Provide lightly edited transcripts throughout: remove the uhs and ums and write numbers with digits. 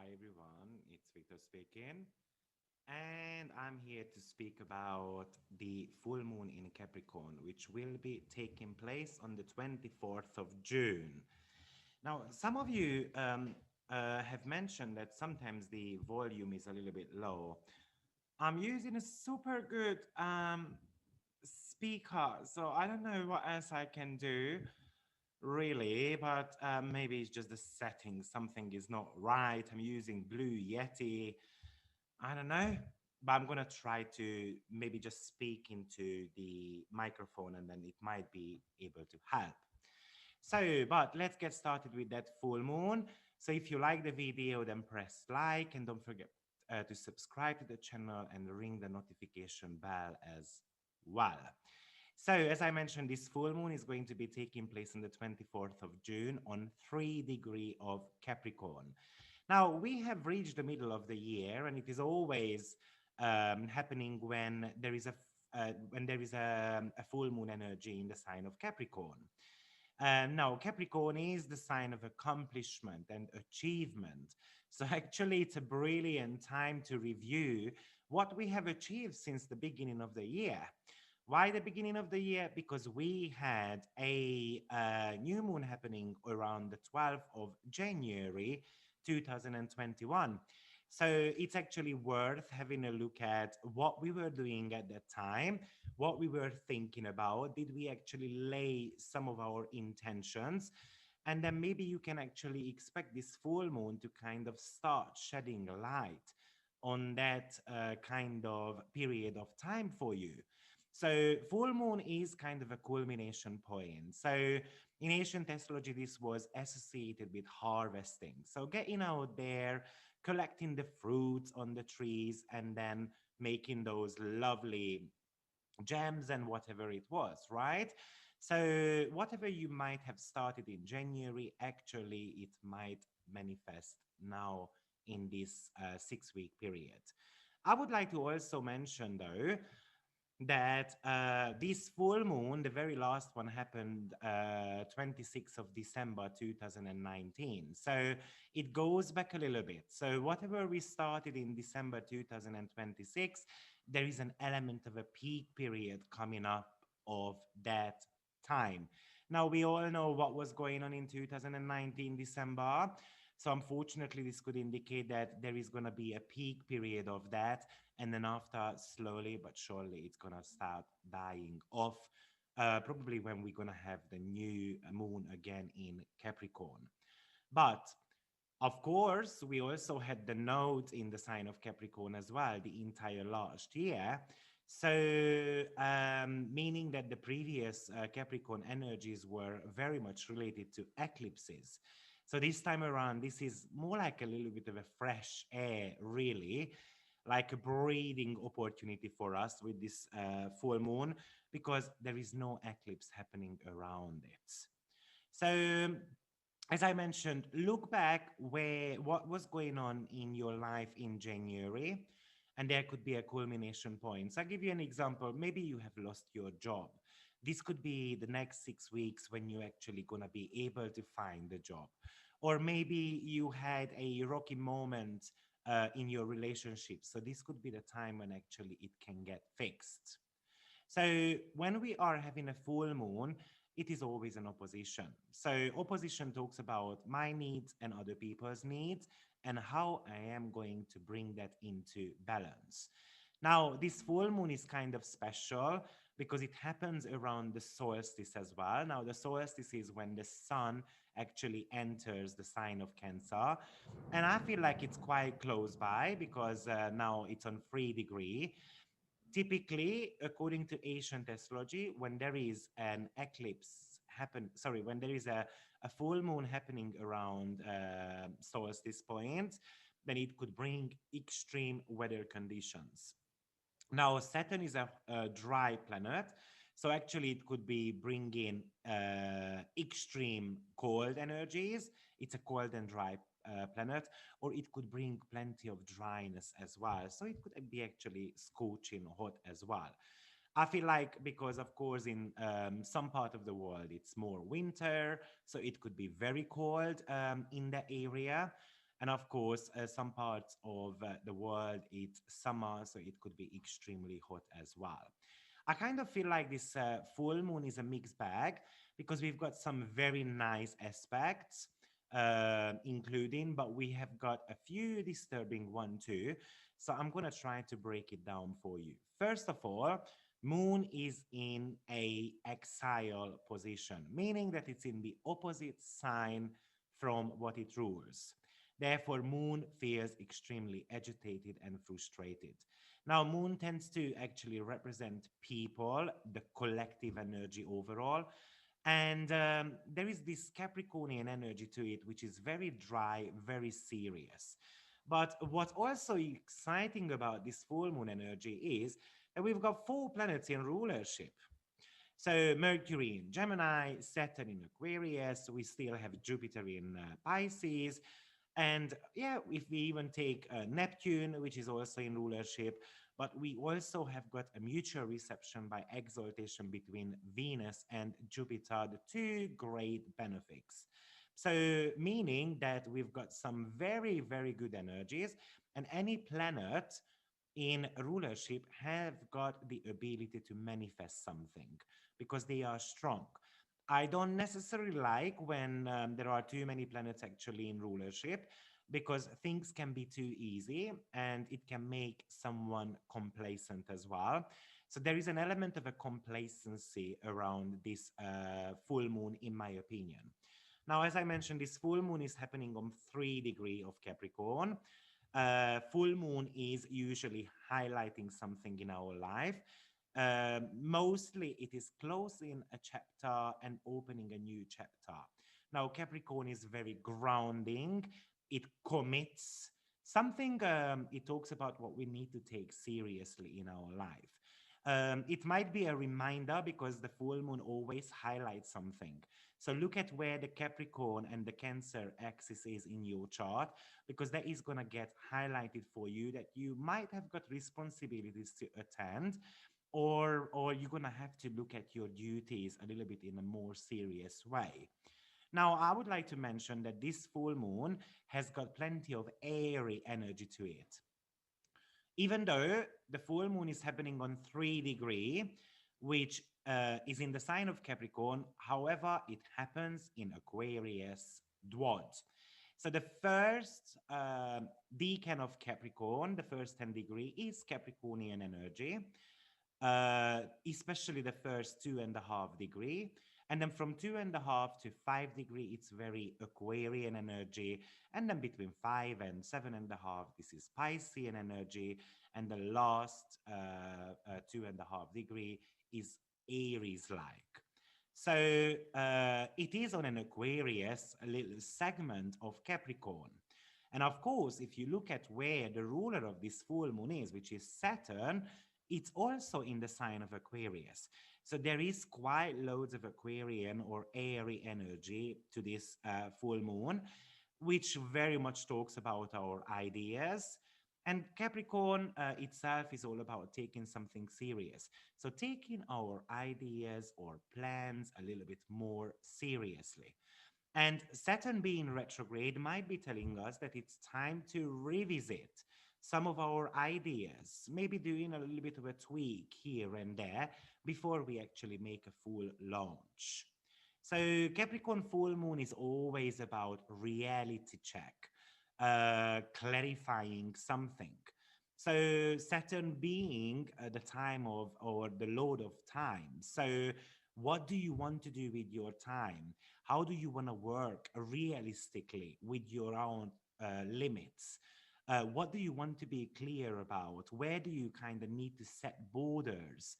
Hi everyone, it's Victor speaking, and I'm here to speak about the full moon in Capricorn, which will be taking place on the 24th of June. Now, some of you have mentioned that sometimes the volume is a little bit low. I'm using a super good speaker, so I don't know what else I can do really, but maybe it's just the settings. Something is not right. I'm using Blue Yeti. I don't know, but I'm gonna try to maybe just speak into the microphone and then it might be able to help. So, but let's get started with that full moon. So if you like the video, then press like and don't forget to subscribe to the channel and ring the notification bell as well. So, as I mentioned, this full moon is going to be taking place on the 24th of June on 3 degree of Capricorn. Now, we have reached the middle of the year, and it is always happening when there is a full moon energy in the sign of Capricorn. Now, Capricorn is the sign of accomplishment and achievement. So, actually, it's a brilliant time to review what we have achieved since the beginning of the year. Why the beginning of the year? Because we had a new moon happening around the 12th of January 2021. So it's actually worth having a look at what we were doing at that time, what we were thinking about. Did we actually lay some of our intentions? And then maybe you can actually expect this full moon to kind of start shedding light on that kind of period of time for you. So full moon is kind of a culmination point. So in ancient astrology, this was associated with harvesting. So getting out there, collecting the fruits on the trees, and then making those lovely gems and whatever it was, right? So whatever you might have started in January, actually, it might manifest now in this 6 week period. I would like to also mention, though, that this full moon, the very last one, happened 26th of December 2019. So it goes back a little bit. So whatever we started in December 2026, there is an element of a peak period coming up of that time. Now we all know what was going on in 2019 December. So unfortunately, this could indicate that there is going to be a peak period of that, and then after, slowly but surely, it's gonna start dying off. Probably when we're gonna have the new moon again in Capricorn. But of course, we also had the node in the sign of Capricorn as well the entire last year. So, meaning that the previous Capricorn energies were very much related to eclipses. So, this time around, this is more like a little bit of a fresh air, really, like a breathing opportunity for us with this full moon, because there is no eclipse happening around it. So, as I mentioned, look back where what was going on in your life in January, and there could be a culmination point. So I'll give you an example. Maybe you have lost your job. This could be the next 6 weeks when you're actually gonna be able to find a job. Or maybe you had a rocky moment in your relationship. So this could be the time when actually it can get fixed. So when we are having a full moon, it is always an opposition. So opposition talks about my needs and other people's needs and how I am going to bring that into balance. Now, this full moon is kind of special because it happens around the solstice as well. Now, the solstice is when the sun actually enters the sign of Cancer. And I feel like it's quite close by because now it's on 3 degree. Typically, according to ancient astrology, when there is an eclipse happen, sorry, when there is a full moon happening around solstice point, then it could bring extreme weather conditions. Now, Saturn is a dry planet, so actually it could be bringing extreme cold energies. It's a cold and dry planet, or it could bring plenty of dryness as well. So it could be actually scorching hot as well. I feel like because, of course, in some part of the world, it's more winter, so it could be very cold in the area. And of course, some parts of the world, it's summer, so it could be extremely hot as well. I kind of feel like this full moon is a mixed bag because we've got some very nice aspects, including, but we have got a few disturbing one too. So I'm going to try to break it down for you. First of all, moon is in a exile position, meaning that it's in the opposite sign from what it rules. Therefore, moon feels extremely agitated and frustrated. Now, moon tends to actually represent people, the collective energy overall. And there is this Capricornian energy to it, which is very dry, very serious. But what's also exciting about this full moon energy is that we've got four planets in rulership. So Mercury in Gemini, Saturn in Aquarius, we still have Jupiter in Pisces. And yeah, if we even take Neptune, which is also in rulership, but we also have got a mutual reception by exaltation between Venus and Jupiter, the two great benefics. So, meaning that we've got some very, very good energies, and any planet in rulership have got the ability to manifest something because they are strong. I don't necessarily like when there are too many planets actually in rulership because things can be too easy and it can make someone complacent as well. So there is an element of a complacency around this full moon, in my opinion. Now, as I mentioned, this full moon is happening on 3 degree of Capricorn. Full moon is usually highlighting something in our life. Mostly it is closing a chapter and opening a new chapter. Now, Capricorn is very grounding, it commits something, it talks about what we need to take seriously in our life. It might be a reminder because the full moon always highlights something. So look at where the Capricorn and the Cancer axis is in your chart, because that is going to get highlighted for you that you might have got responsibilities to attend, or you're going to have to look at your duties a little bit in a more serious way. Now, I would like to mention that this full moon has got plenty of airy energy to it. Even though the full moon is happening on 3 degree, which is in the sign of Capricorn, however, it happens in Aquarius Dwad. So the first decan of Capricorn, the first 10 degree, is Capricornian energy, especially the first 2.5 degree. And then from 2.5 to 5 degree, it's very Aquarian energy. And then between 5 and 7.5, this is Piscean energy. And the last 2.5 degree is Aries like. So it is on an Aquarius, a little segment of Capricorn. And of course, if you look at where the ruler of this full moon is, which is Saturn, it's also in the sign of Aquarius. So there is quite loads of Aquarian or airy energy to this full moon, which very much talks about our ideas. And Capricorn itself is all about taking something serious. So taking our ideas or plans a little bit more seriously. And Saturn being retrograde might be telling us that it's time to revisit some of our ideas, maybe doing a little bit of a tweak here and there before we actually make a full launch. So Capricorn full moon is always about reality check, clarifying something. So Saturn being the time of or the lord of time. So what do you want to do with your time? How do you want to work realistically with your own limits? What do you want to be clear about? Where do you kind of need to set borders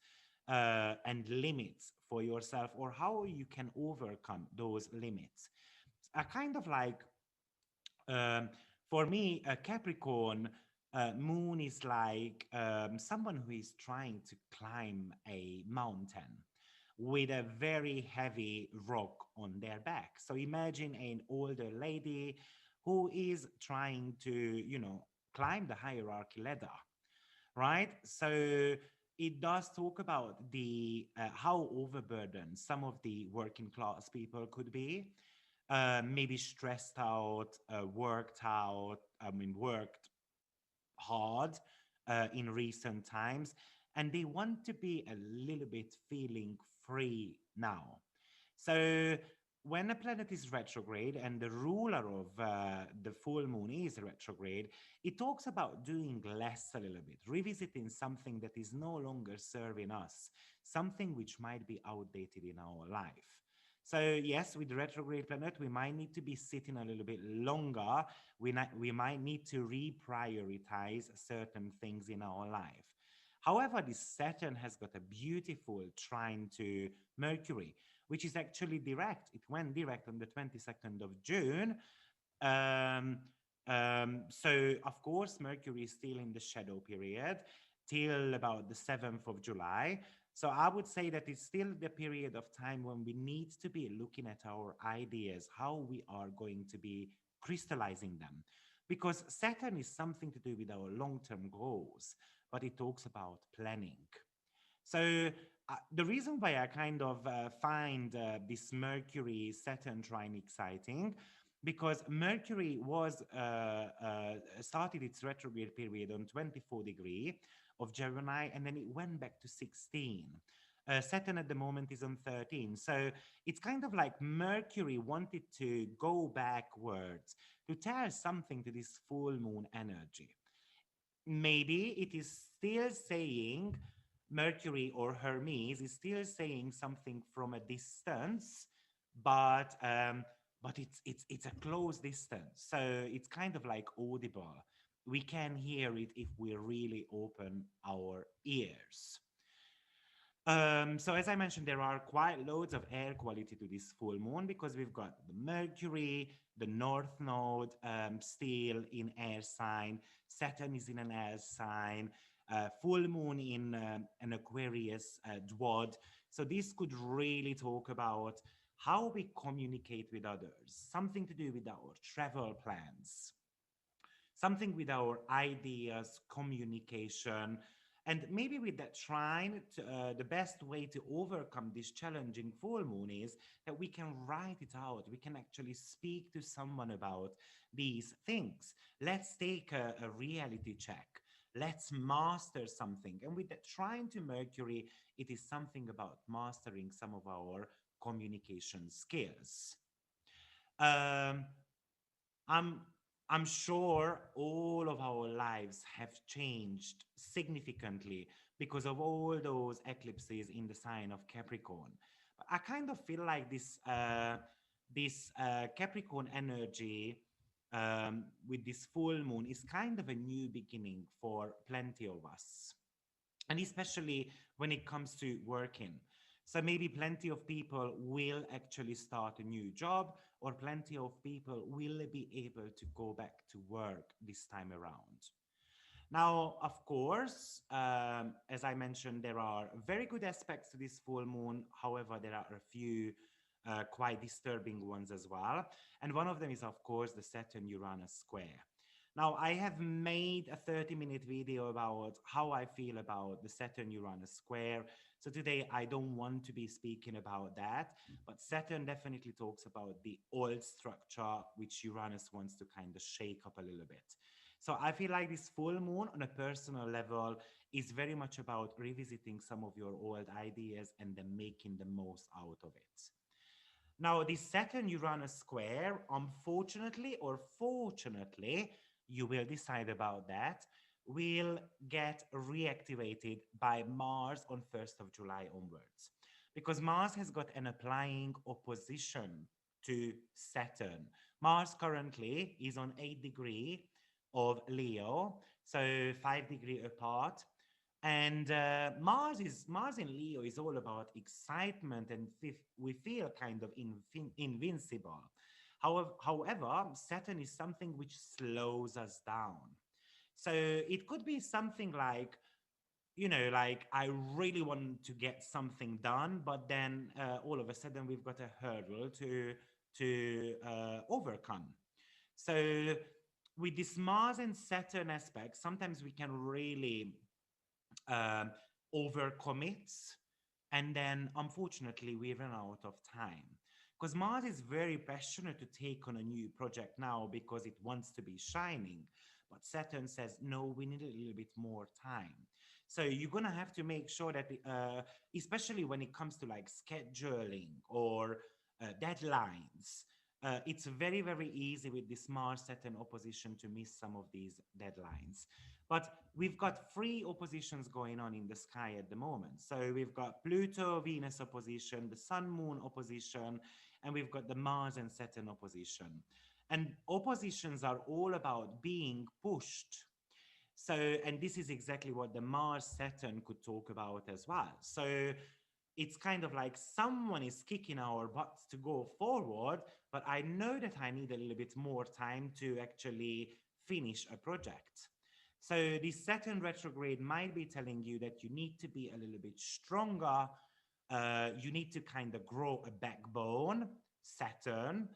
and limits for yourself, or how you can overcome those limits? I kind of like, um, for me, a Capricorn moon is like someone who is trying to climb a mountain with a very heavy rock on their back. So imagine an older lady who is trying to, climb the hierarchy ladder, right? So it does talk about the how overburdened some of the working class people could be. maybe stressed out, worked out, worked hard in recent times, and they want to be a little bit feeling free now. So, when a planet is retrograde and the ruler of the full moon is retrograde, it talks about doing less a little bit, revisiting something that is no longer serving us, something which might be outdated in our life. So yes, with the retrograde planet, we might need to be sitting a little bit longer. We might need to reprioritize certain things in our life. However, this Saturn has got a beautiful trine to Mercury, which is actually direct. It went direct on the 22nd of June. Um, so, of course, Mercury is still in the shadow period till about the 7th of July. So I would say that it's still the period of time when we need to be looking at our ideas, how we are going to be crystallizing them. Because Saturn is something to do with our long term goals, but it talks about planning. So the reason why I kind of find this Mercury Saturn trine exciting, because Mercury was started its retrograde period on 24 degree of Gemini, and then it went back to 16. Saturn at the moment is on 13. So it's kind of like Mercury wanted to go backwards to tell something to this full moon energy. Maybe it is still saying Mercury or Hermes is still saying something from a distance, but it's a close distance, so it's kind of like audible. We can hear it if we really open our ears. So as I mentioned, there are quite loads of air quality to this full moon because we've got the Mercury, the North Node still in air sign, Saturn is in an air sign, full moon in an Aquarius dwad. So this could really talk about how we communicate with others, something to do with our travel plans, something with our ideas, communication. And maybe with that trine, the best way to overcome this challenging full moon is that we can write it out. We can actually speak to someone about these things. Let's take a reality check. Let's master something. And with that trine to Mercury, it is something about mastering some of our communication skills. Um, I'm I'm sure all of our lives have changed significantly because of all those eclipses in the sign of Capricorn. But I kind of feel like this Capricorn energy with this full moon is kind of a new beginning for plenty of us, and especially when it comes to working. So maybe plenty of people will actually start a new job, or plenty of people will be able to go back to work this time around. Now, of course, as I mentioned, there are very good aspects to this full moon. However, there are a few quite disturbing ones as well. And one of them is, of course, the Saturn Uranus square. Now, I have made a 30-minute video about how I feel about the Saturn Uranus square. So today I don't want to be speaking about that, but Saturn definitely talks about the old structure, which Uranus wants to kind of shake up a little bit. So I feel like this full moon on a personal level is very much about revisiting some of your old ideas and then making the most out of it. Now, the Saturn Uranus square, unfortunately or fortunately, you will decide about that, will get reactivated by Mars on 1st of July onwards. Because Mars has got an applying opposition to Saturn. Mars currently is on 8 degree of Leo, so 5 degree apart. And Mars in Leo is all about excitement, and we feel kind of invincible. However, Saturn is something which slows us down. So it could be something like, like I really want to get something done, but then all of a sudden we've got a hurdle to overcome. So with this Mars and Saturn aspect, sometimes we can really um, overcommit, and then unfortunately we run out of time. because Mars is very passionate to take on a new project now because it wants to be shining. But Saturn says, no, we need a little bit more time. So you're going to have to make sure that, especially when it comes to like scheduling or deadlines, it's very, very easy with this Mars Saturn opposition to miss some of these deadlines. But we've got three oppositions going on in the sky at the moment. So we've got Pluto Venus opposition, the Sun Moon opposition, and we've got the Mars and Saturn opposition. And oppositions are all about being pushed. So, and this is exactly what the Mars Saturn could talk about as well. So, it's kind of like someone is kicking our butts to go forward, but I know that I need a little bit more time to actually finish a project. So, this Saturn retrograde might be telling you that you need to be a little bit stronger. You need to kind of grow a backbone, Saturn,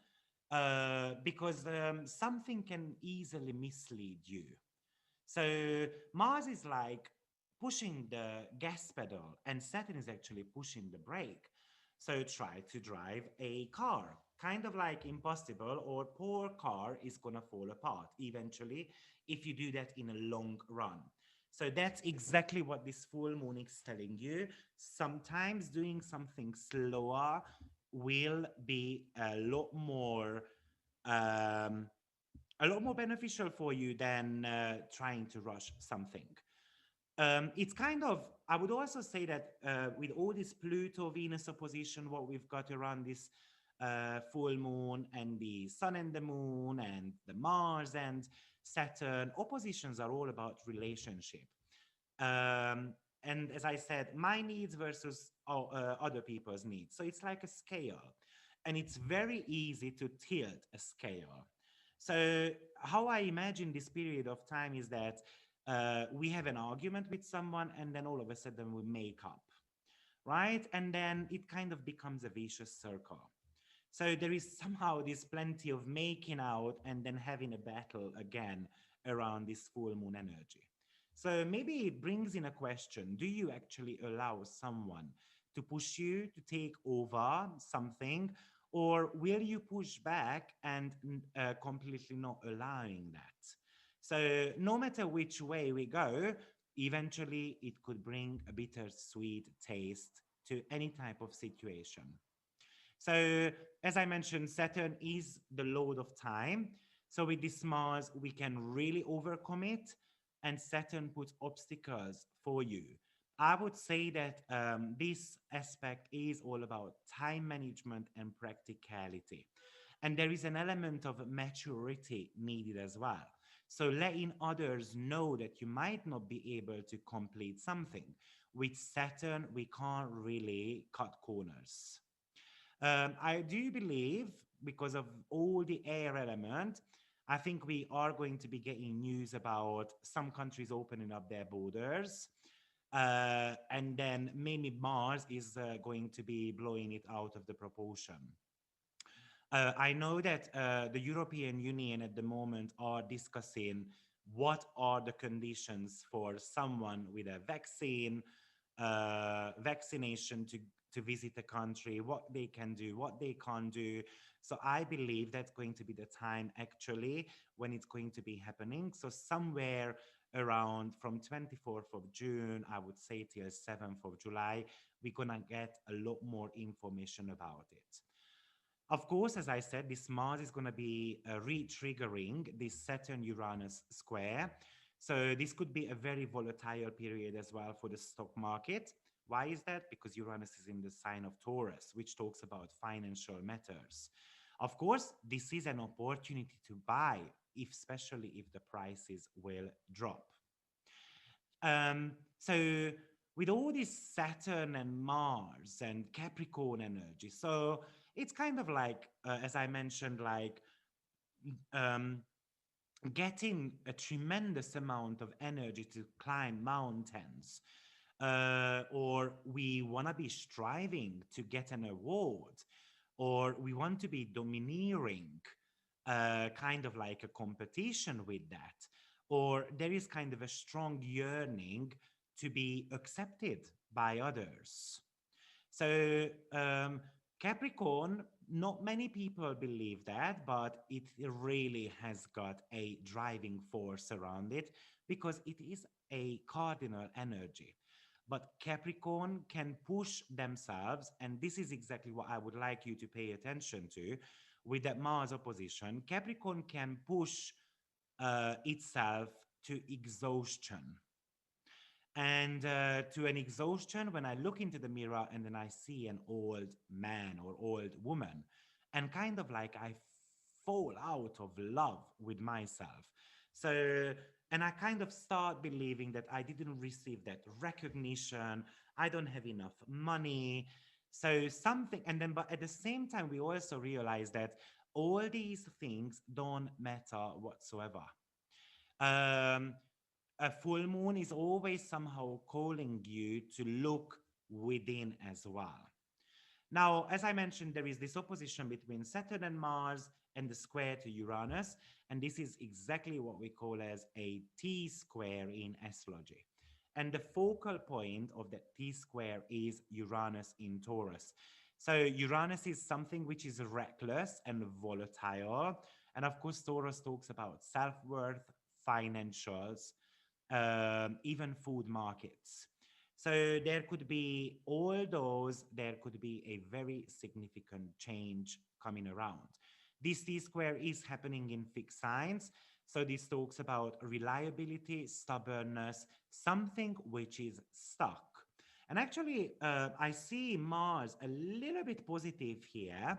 because something can easily mislead you. So Mars is like pushing the gas pedal, and Saturn is actually pushing the brake. So try to drive a car, kind of like impossible, or poor car is gonna fall apart eventually if you do that in a long run. So that's exactly what this full moon is telling you. Sometimes doing something slower will be um, a lot more beneficial for you than trying to rush something. It's kind of, I would also say that with all this Pluto Venus opposition, what we've got around this full moon and the sun and the moon and the Mars and Saturn, oppositions are all about relationship. And as I said, my needs versus other people's needs. So it's like a scale, and it's very easy to tilt a scale. So how I imagine this period of time is that we have an argument with someone, and then all of a sudden we make up, right? And then it kind of becomes a vicious circle. So there is somehow this plenty of making out and then having a battle again around this full moon energy. So maybe it brings in a question: do you actually allow someone to push you to take over something, or will you push back and completely not allowing that? So no matter which way we go, eventually it could bring a bittersweet taste to any type of situation. So, as I mentioned, Saturn is the lord of time. So, with this Mars, we can really overcome it, and Saturn puts obstacles for you. I would say that this aspect is all about time management and practicality. And there is an element of maturity needed as well. So, letting others know that you might not be able to complete something. With Saturn, we can't really cut corners. I do believe, because of all the air element, I think we are going to be getting news about some countries opening up their borders. And then maybe Mars is going to be blowing it out of the proportion. I know that the European Union at the moment are discussing what are the conditions for someone with a vaccination to visit the country, what they can do, what they can't do. So I believe that's going to be the time actually when it's going to be happening. So somewhere around from 24th of June, I would say till 7th of July, we're gonna get a lot more information about it. Of course, as I said, this Mars is going to be re-triggering this Saturn-Uranus square. So this could be a very volatile period as well for the stock market. Why is that? Because Uranus is in the sign of Taurus, which talks about financial matters. Of course, this is an opportunity to buy, if, especially if the prices will drop. So with all this Saturn and Mars and Capricorn energy, so it's kind of like, as I mentioned, like um, getting a tremendous amount of energy to climb mountains, or we want to be striving to get an award, or we want to be domineering, kind of like a competition with that, or there is kind of a strong yearning to be accepted by others. So Capricorn Not many people believe that, but it really has got a driving force around it because it is a cardinal energy. But Capricorn can push themselves, and this is exactly what I would like you to pay attention to with that Mars opposition. Capricorn can push itself to exhaustion. And to an exhaustion, when I look into the mirror and then I see an old man or old woman, and kind of like I fall out of love with myself. So, and I kind of start believing that I didn't receive that recognition, I don't have enough money. So, something, and then, but at the same time, we also realize that all these things don't matter whatsoever. Um, a full moon is always somehow calling you to look within as well. Now, as I mentioned, there is this opposition between Saturn and Mars and the square to Uranus, and this is exactly what we call as a T square in astrology. And the focal point of that T square is Uranus in Taurus. So Uranus is something which is reckless and volatile. And of course, Taurus talks about self-worth, financials, even food markets. So there could be all those, there could be a very significant change coming around. This T square is happening in fixed signs. So this talks about reliability, stubbornness, something which is stuck. And actually, I see Mars a little bit positive here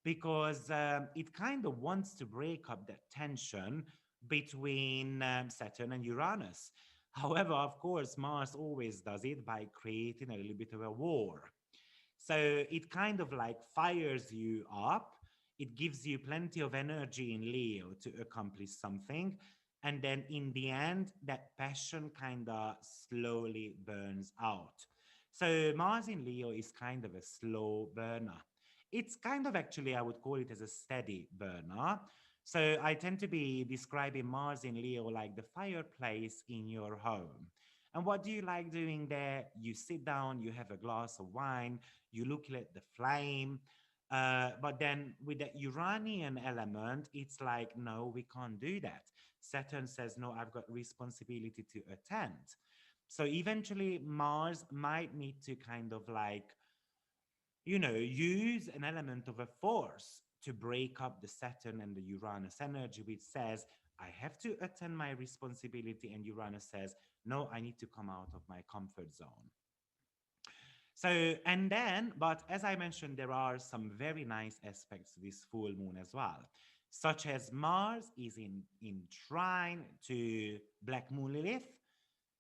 because it kind of wants to break up that tension between Saturn and Uranus. However, of course, Mars always does it by creating a little bit of a war. So it kind of like fires you up. It gives you plenty of energy in Leo to accomplish something. And then in the end, that passion kind of slowly burns out. So Mars in Leo is kind of a slow burner. It's kind of actually, I would call it as a steady burner. So I tend to be describing Mars in Leo like the fireplace in your home. And what do you like doing there? You sit down, you have a glass of wine, you look at the flame. But then with the Uranian element, it's like, no, we can't do that. Saturn says, no, I've got responsibility to attend. So eventually, Mars might need to kind of like, use an element of a force to break up the Saturn and the Uranus energy, which says, I have to attend my responsibility. And Uranus says, no, I need to come out of my comfort zone. So, and then, but as I mentioned, there are some very nice aspects to this full moon as well, such as Mars is in trine to Black Moon Lilith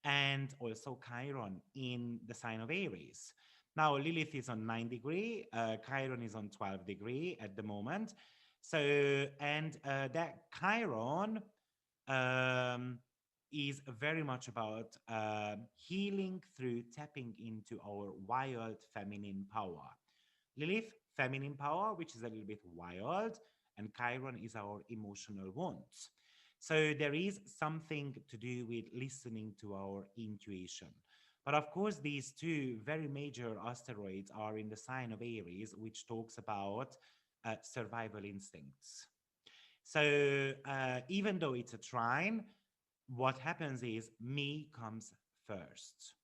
and also Chiron in the sign of Aries. Now, Lilith is on 9 degree, Chiron is on 12 degree at the moment. So, and that Chiron um, is very much about healing through tapping into our wild feminine power. Lilith, feminine power, which is a little bit wild, and Chiron is our emotional wounds. So there is something to do with listening to our intuition. But of course, these two very major asteroids are in the sign of Aries, which talks about survival instincts. So even though it's a trine, what happens is me comes first.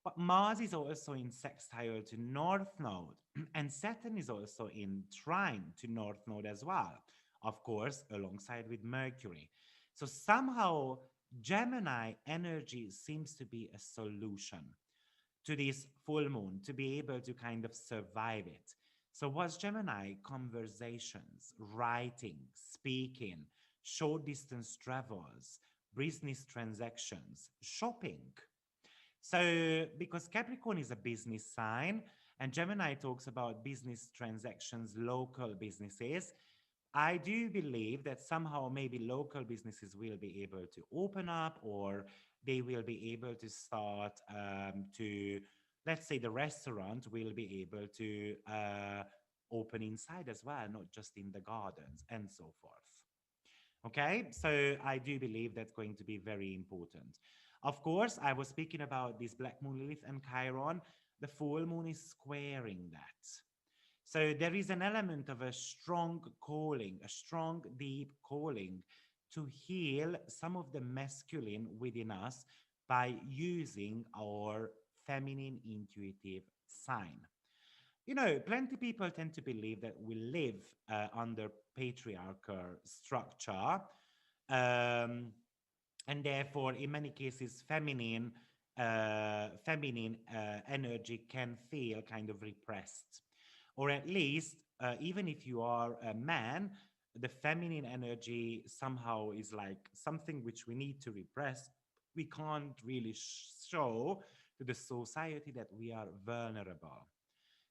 But Mars is also in sextile to North Node, and Saturn is also in trine to North Node as well, of course, alongside with Mercury. So somehow Gemini energy seems to be a solution to this full moon to be able to kind of survive it. So what's Gemini? Conversations, writing, speaking, short distance travels, business transactions, shopping. So, because Capricorn is a business sign and Gemini talks about business transactions, local businesses, I do believe that somehow maybe local businesses will be able to open up or they will be able to start to, let's say, the restaurant will be able to open inside as well, not just in the gardens and so forth. Okay, so I do believe that's going to be very important. Of course, I was speaking about this Black Moon Lilith and Chiron. The full moon is squaring that. So there is an element of a strong calling, a strong, deep calling to heal some of the masculine within us by using our feminine intuitive sign. You know, plenty people tend to believe that we live under patriarchal structure, um, and therefore, in many cases, feminine energy can feel kind of repressed, or at least, even if you are a man, the feminine energy somehow is like something which we need to repress. We can't really show to the society that we are vulnerable.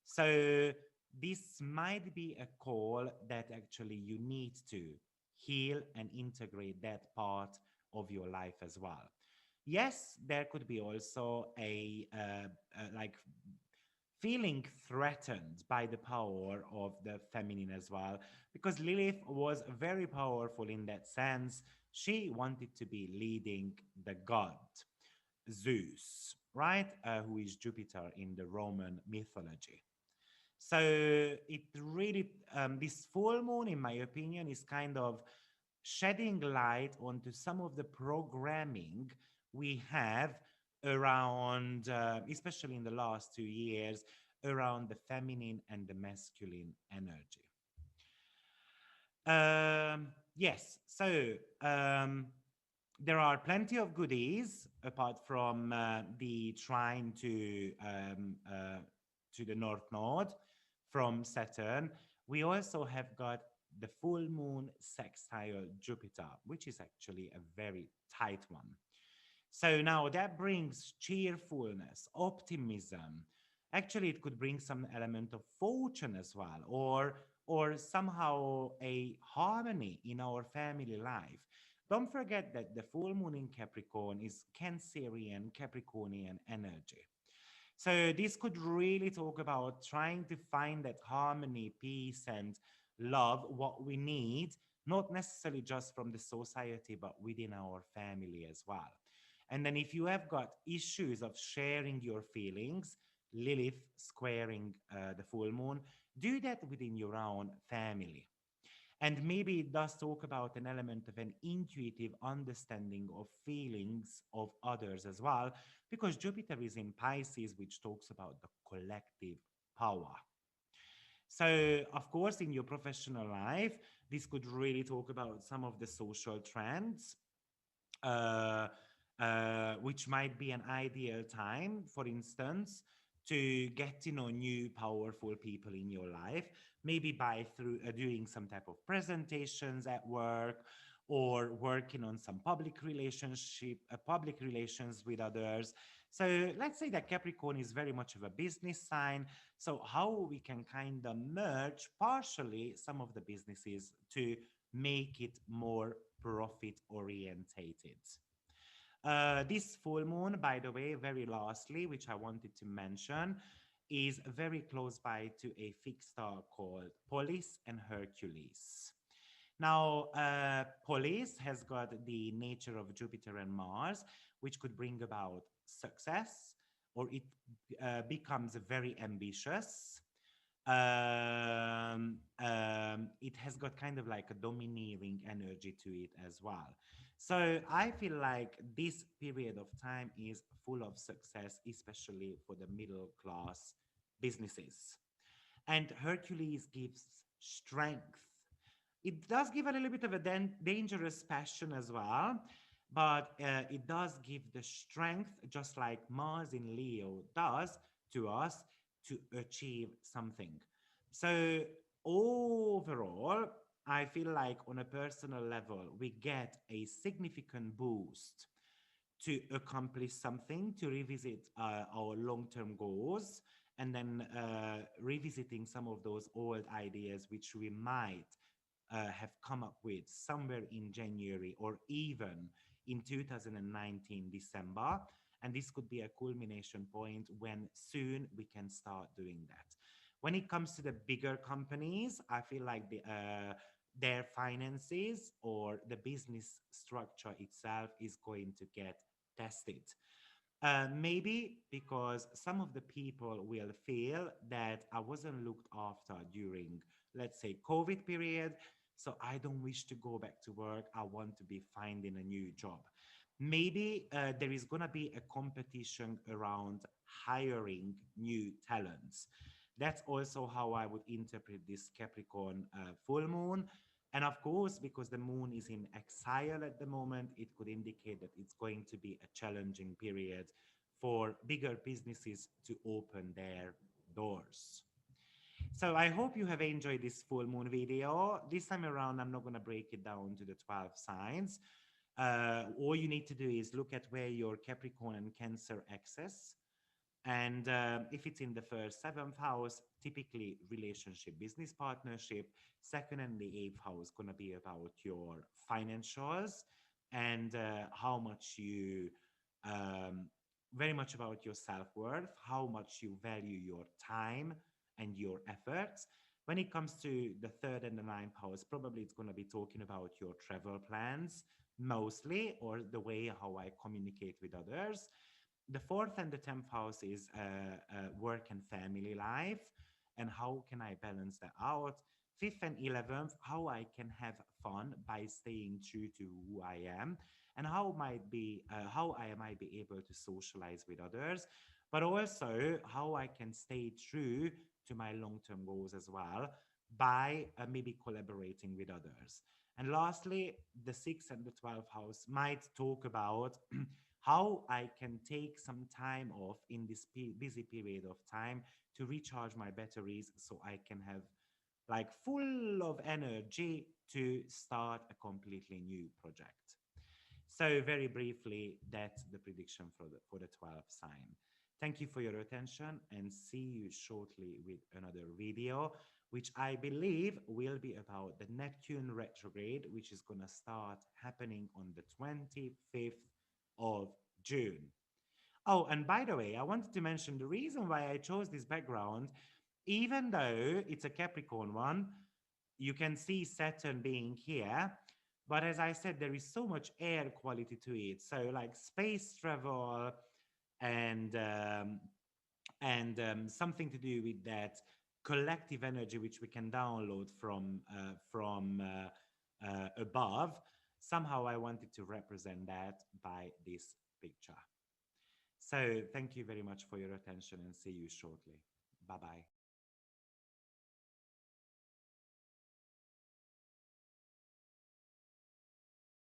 So this might be a call that actually you need to heal and integrate that part of your life as well. Yes, there could be also like feeling threatened by the power of the feminine as well, because Lilith was very powerful in that sense. She wanted to be leading the god Zeus, right? Who is Jupiter in the Roman mythology. So it really, this full moon, in my opinion, is kind of shedding light onto some of the programming we have around, especially in the last 2 years, around the feminine and the masculine energy. Yes, so there are plenty of goodies apart from the trine to the North Node from Saturn. We also have got the full moon sextile Jupiter, which is actually a very tight one. So now that brings cheerfulness, optimism. Actually, it could bring some element of fortune as well, or somehow a harmony in our family life. Don't forget that the full moon in Capricorn is Cancerian, Capricornian energy. So this could really talk about trying to find that harmony, peace, and love, what we need, not necessarily just from the society, but within our family as well. And then if you have got issues of sharing your feelings, Lilith squaring the full moon, do that within your own family. And maybe it does talk about an element of an intuitive understanding of feelings of others as well, because Jupiter is in Pisces, which talks about the collective power. So, of course, in your professional life, this could really talk about some of the social trends, uh, which might be an ideal time, for instance, to get to know new powerful people in your life, maybe by through doing some type of presentations at work, or working on some public relations with others. So let's say that Capricorn is very much of a business sign. So how we can kind of merge partially some of the businesses to make it more profit orientated. This full moon, by the way, very lastly, which I wanted to mention, is very close by to a fixed star called Polis and Hercules. Now, Polis has got the nature of Jupiter and Mars, which could bring about success, or it becomes very ambitious. It has got kind of like a domineering energy to it as well. So I feel like this period of time is full of success, especially for the middle class businesses. And Hercules gives strength. It does give a little bit of a dangerous passion as well, but it does give the strength, just like Mars in Leo does to us, to achieve something. So, overall, I feel like on a personal level, we get a significant boost to accomplish something, to revisit our long term goals, and then revisiting some of those old ideas which we might have come up with somewhere in January or even in 2019 December. And this could be a culmination point when soon we can start doing that. When it comes to the bigger companies, I feel like their finances or the business structure itself is going to get tested. Maybe because some of the people will feel that I wasn't looked after during, let's say, COVID period. So I don't wish to go back to work. I want to be finding a new job. Maybe there is going to be a competition around hiring new talents. That's also how I would interpret this Capricorn full moon. And of course, because the moon is in exile at the moment, it could indicate that it's going to be a challenging period for bigger businesses to open their doors. So I hope you have enjoyed this full moon video. This time around, I'm not going to break it down to the 12 signs. All you need to do is look at where your Capricorn and Cancer axis, and if it's in the first seventh house, typically relationship, business partnership. Second and the eighth house going to be about your financials and how much you, um, very much about your self worth, how much you value your time and your efforts. When it comes to the third and the ninth house, probably it's going to be talking about your travel plans mostly, or the way how I communicate with others. The fourth and the 10th house is work and family life, and how can I balance that out. Fifth and 11th, how I can have fun by staying true to who I am, and how I might be able to socialize with others, but also how I can stay true to my long-term goals as well by maybe collaborating with others. And lastly, the sixth and the 12th house might talk about how I can take some time off in this busy period of time to recharge my batteries so I can have like full of energy to start a completely new project. So very briefly, that's the prediction for the 12th sign. Thank you for your attention and see you shortly with another video, which I believe will be about the Neptune retrograde, which is going to start happening on the 25th of June. Oh, and by the way, I wanted to mention the reason why I chose this background, even though it's a Capricorn one, you can see Saturn being here. But as I said, there is so much air quality to it. So like space travel and something to do with that collective energy which we can download from above. Somehow I wanted to represent that by this picture. So thank you very much for your attention and see you shortly. Bye bye.